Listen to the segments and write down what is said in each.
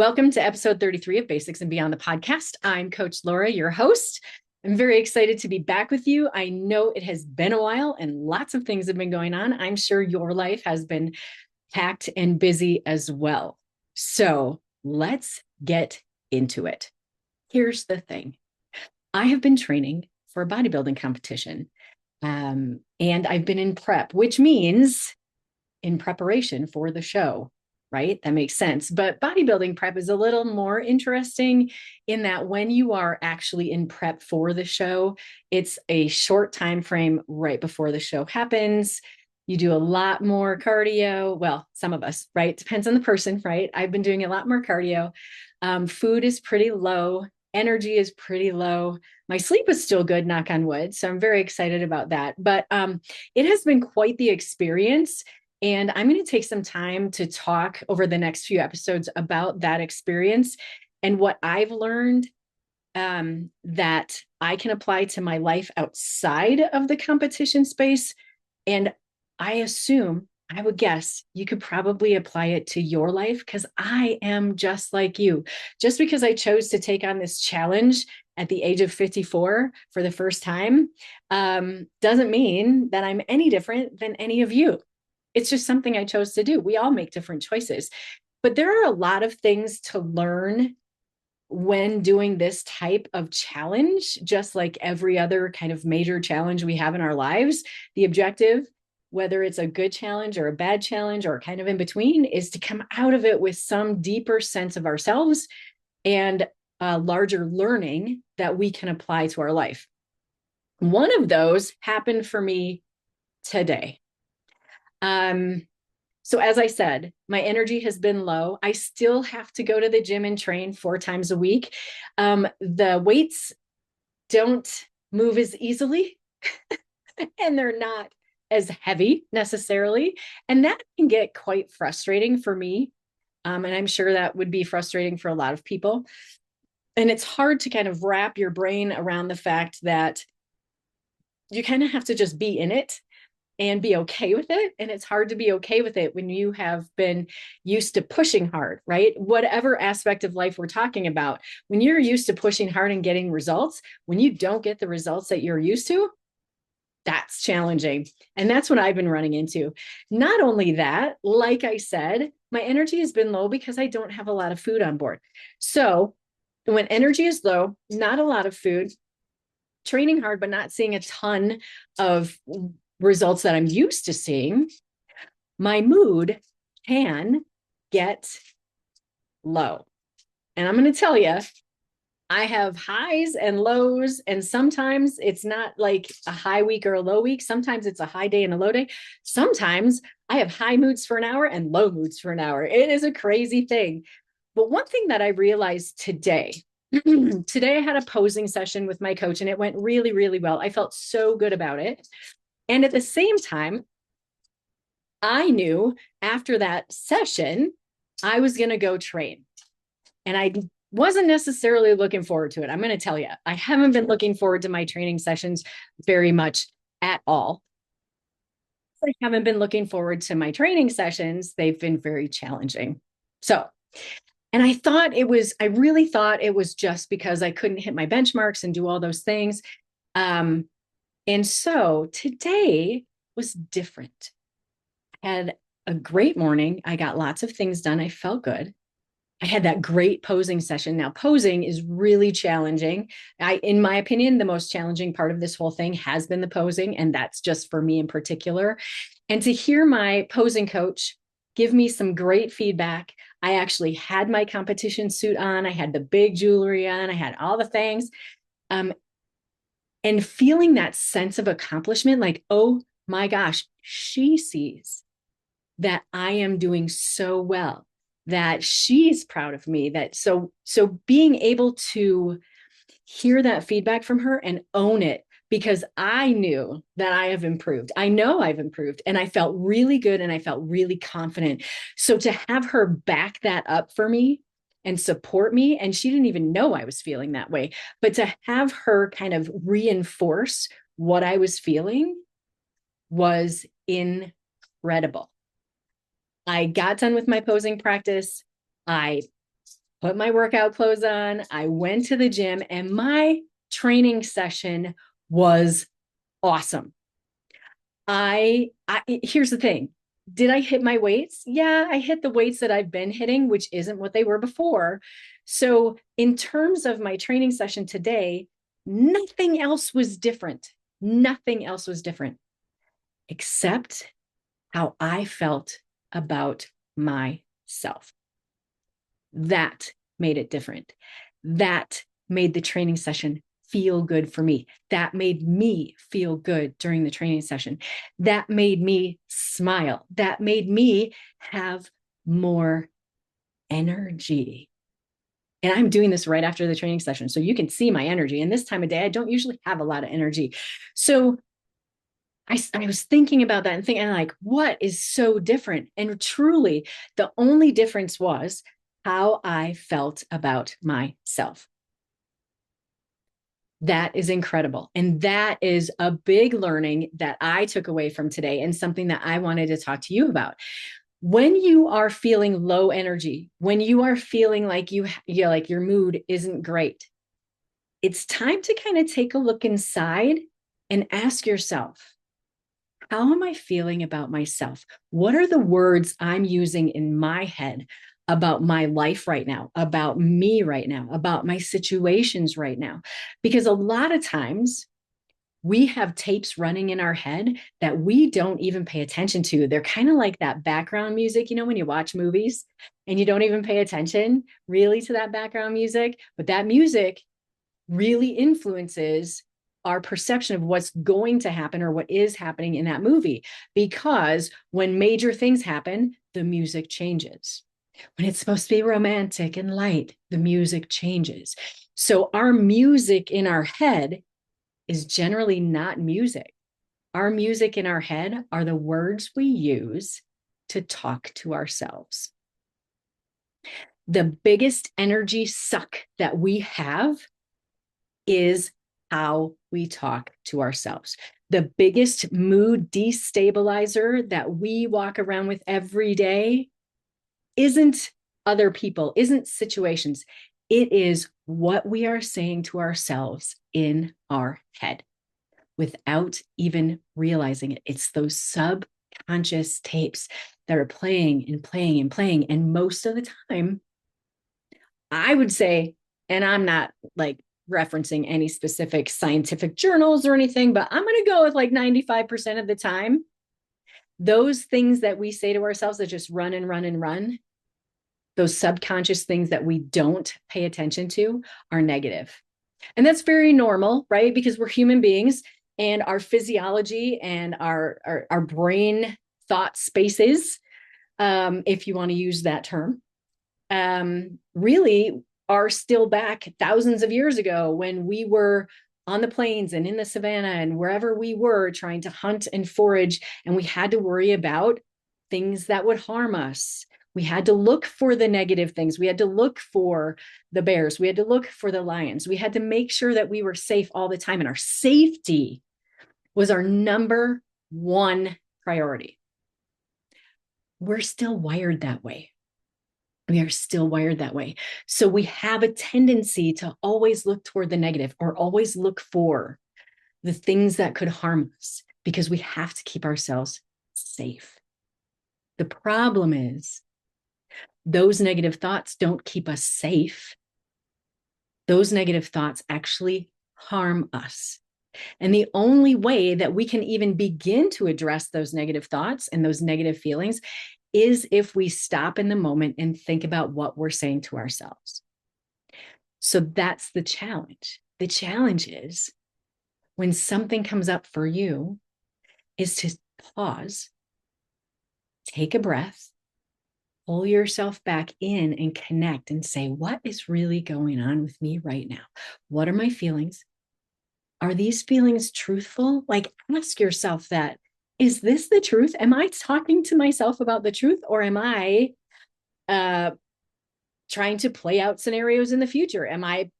Welcome to episode 33 of Basics and Beyond the podcast. I'm Coach Laura, your host. I'm very excited to be back with you. I know it has been a while and lots of things have been going on. I'm sure your life has been packed and busy as well. So let's get into it. Here's the thing. I have been training for a bodybuilding competition, and I've been in prep, which means in preparation for the show, right? That makes sense. But bodybuilding prep is a little more interesting in that when you are actually in prep for the show, it's a short time frame right before the show happens. You do a lot more cardio. Well, some of us, right? Depends on the person, right? I've been doing a lot more cardio. Food is pretty low. Energy is pretty low. My sleep is still good, knock on wood. So I'm very excited about that. But it has been quite the experience. And I'm going to take some time to talk over the next few episodes about that experience and what I've learned that I can apply to my life outside of the competition space. And I assume, I would guess, you could probably apply it to your life because I am just like you. Just because I chose to take on this challenge at the age of 54 for the first time doesn't mean that I'm any different than any of you. It's just something I chose to do. We all make different choices. But there are a lot of things to learn when doing this type of challenge, just like every other kind of major challenge we have in our lives. The objective, whether it's a good challenge or a bad challenge or kind of in between, is to come out of it with some deeper sense of ourselves and a larger learning that we can apply to our life. One of those happened for me today. So as I said, my energy has been low. I still have to go to the gym and train 4 times a week. The weights don't move as easily and they're not as heavy necessarily. And that can get quite frustrating for me. And I'm sure that would be frustrating for a lot of people. And it's hard to kind of wrap your brain around the fact that you kind of have to just be in it and be okay with it. And it's hard to be okay with it when you have been used to pushing hard, right? Whatever aspect of life we're talking about, when you're used to pushing hard and getting results, when you don't get the results that you're used to, that's challenging. And that's what I've been running into. Not only that, like I said, my energy has been low because I don't have a lot of food on board. So when energy is low, not a lot of food, training hard, but not seeing a ton of results that I'm used to seeing, my mood can get low. And I'm going to tell you, I have highs and lows, and sometimes it's not like a high week or a low week. Sometimes it's a high day and a low day. Sometimes I have high moods for an hour and low moods for an hour. It is a crazy thing. But one thing that I realized today, today I had a posing session with my coach and it went really, really well. I felt so good about it. And at the same time, I knew after that session, I was going to go train. And I wasn't necessarily looking forward to it. I'm going to tell you, I haven't been looking forward to my training sessions very much at all. I haven't been looking forward to my training sessions. They've been very challenging. So, and I really thought it was just because I couldn't hit my benchmarks and do all those things. And so today was different. I had a great morning. I got lots of things done. I felt good. I had that great posing session. Now, posing is really challenging. In my opinion, the most challenging part of this whole thing has been the posing, and that's just for me in particular. And to hear my posing coach give me some great feedback. I actually had my competition suit on. I had the big jewelry on. I had all the things. And feeling that sense of accomplishment, like, oh my gosh, she sees that I am doing so well, that she's proud of me, that so being able to hear that feedback from her and own it, because I knew that I have improved. I know I've improved and I felt really good and I felt really confident. So to have her back that up for me and support me, and she didn't even know I was feeling that way, but to have her kind of reinforce what I was feeling was incredible. I got done with my posing practice. I put my workout clothes on. I went to the gym, and my training session was awesome. Here's the thing. Did I hit my weights? Yeah, I hit the weights that I've been hitting, which isn't what they were before. So, in terms of my training session today, nothing else was different. Nothing else was different except how I felt about myself. That made it different. That made the training session feel good for me. That made me feel good during the training session. That made me smile. That made me have more energy. And I'm doing this right after the training session. So you can see my energy. And this time of day, I don't usually have a lot of energy. So I was thinking about that and thinking, like, what is so different? And truly, the only difference was how I felt about myself. That is incredible. And that is a big learning that I took away from today, and something that I wanted to talk to you about. When you are feeling low energy, when you are feeling like like your mood isn't great, it's time to kind of take a look inside and ask yourself, how am I feeling about myself? What are the words I'm using in my head about my life right now, about me right now, about my situations right now? Because a lot of times we have tapes running in our head that we don't even pay attention to. They're kind of like that background music, when you watch movies and you don't even pay attention really to that background music, but that music really influences our perception of what's going to happen or what is happening in that movie. Because when major things happen, the music changes. When it's supposed to be romantic and light, the music changes. So our music in our head is generally not music. Our music in our head are the words we use to talk to ourselves. The biggest energy suck that we have is how we talk to ourselves. The biggest mood destabilizer that we walk around with every day isn't other people, isn't situations. It is what we are saying to ourselves in our head without even realizing it. It's those subconscious tapes that are playing and playing and playing. And most of the time, I would say, and I'm not like referencing any specific scientific journals or anything, but I'm going to go with like 95% of the time, those things that we say to ourselves that just run and run and run, those subconscious things that we don't pay attention to are negative. And that's very normal, right? Because we're human beings, and our physiology and our brain thought spaces, if you want to use that term, really are still back thousands of years ago when we were on the plains and in the savannah and wherever we were trying to hunt and forage, and we had to worry about things that would harm us. We had to look for the negative things. We had to look for the bears. We had to look for the lions. We had to make sure that we were safe all the time. And our safety was our number one priority. We're still wired that way. We are still wired that way. So we have a tendency to always look toward the negative or always look for the things that could harm us because we have to keep ourselves safe. The problem is those negative thoughts don't keep us safe. Those negative thoughts actually harm us. And the only way that we can even begin to address those negative thoughts and those negative feelings is if we stop in the moment and think about what we're saying to ourselves. So that's the challenge. The challenge is when something comes up for you is to pause, take a breath, pull yourself back in and connect and say, what is really going on with me right now? What are my feelings? Are these feelings truthful? Like, ask yourself that. Is this the truth? Am I talking to myself about the truth, or am I trying to play out scenarios in the future? Am I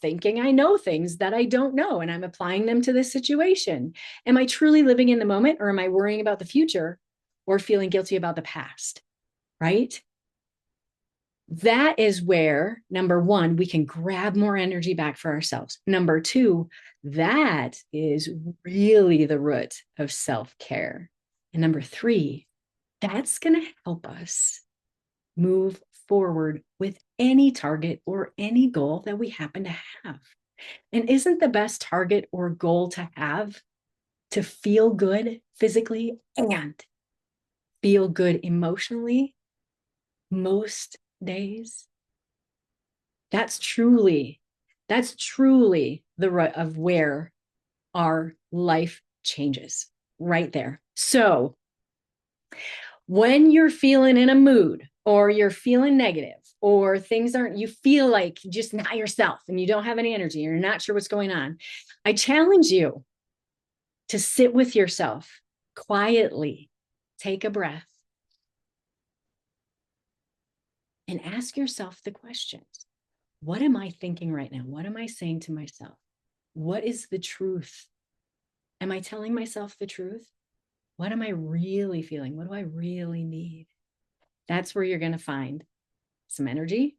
thinking I know things that I don't know and I'm applying them to this situation? Am I truly living in the moment, or am I worrying about the future or feeling guilty about the past? Right? That is where, number one, we can grab more energy back for ourselves. Number two, that is really the root of self-care. And number three, that's going to help us move forward with any target or any goal that we happen to have. And isn't the best target or goal to have to feel good physically and feel good emotionally most days? That's truly the root of where our life changes right there. So when you're feeling in a mood or you're feeling negative or things aren't, you feel like just not yourself and you don't have any energy, you're not sure what's going on, I challenge you to sit with yourself quietly, take a breath, and ask yourself the questions. What am I thinking right now? What am I saying to myself? What is the truth? Am I telling myself the truth? What am I really feeling? What do I really need? That's where you're going to find some energy.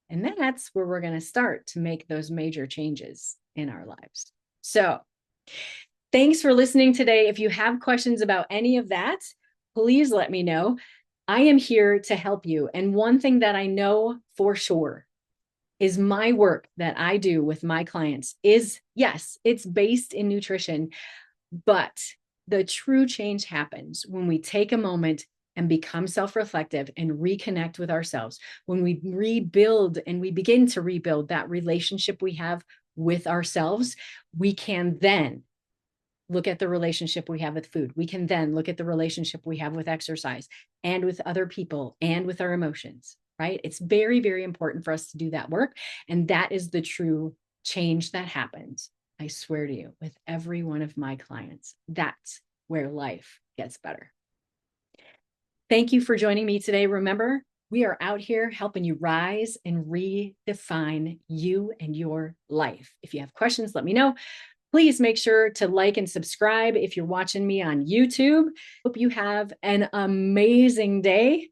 And that's where we're going to start to make those major changes in our lives. So, thanks for listening today. If you have questions about any of that, please let me know. I am here to help you. And one thing that I know for sure is my work that I do with my clients is, yes, it's based in nutrition, but the true change happens when we take a moment and become self-reflective and reconnect with ourselves. When we rebuild and we begin to rebuild that relationship we have with ourselves, we can then look at the relationship we have with food. We can then look at the relationship we have with exercise and with other people and with our emotions, right? It's very, very important for us to do that work. And that is the true change that happens, I swear to you, with every one of my clients. That's where life gets better. Thank you for joining me today. Remember, we are out here helping you rise and redefine you and your life. If you have questions, let me know. Please make sure to like and subscribe if you're watching me on YouTube. Hope you have an amazing day.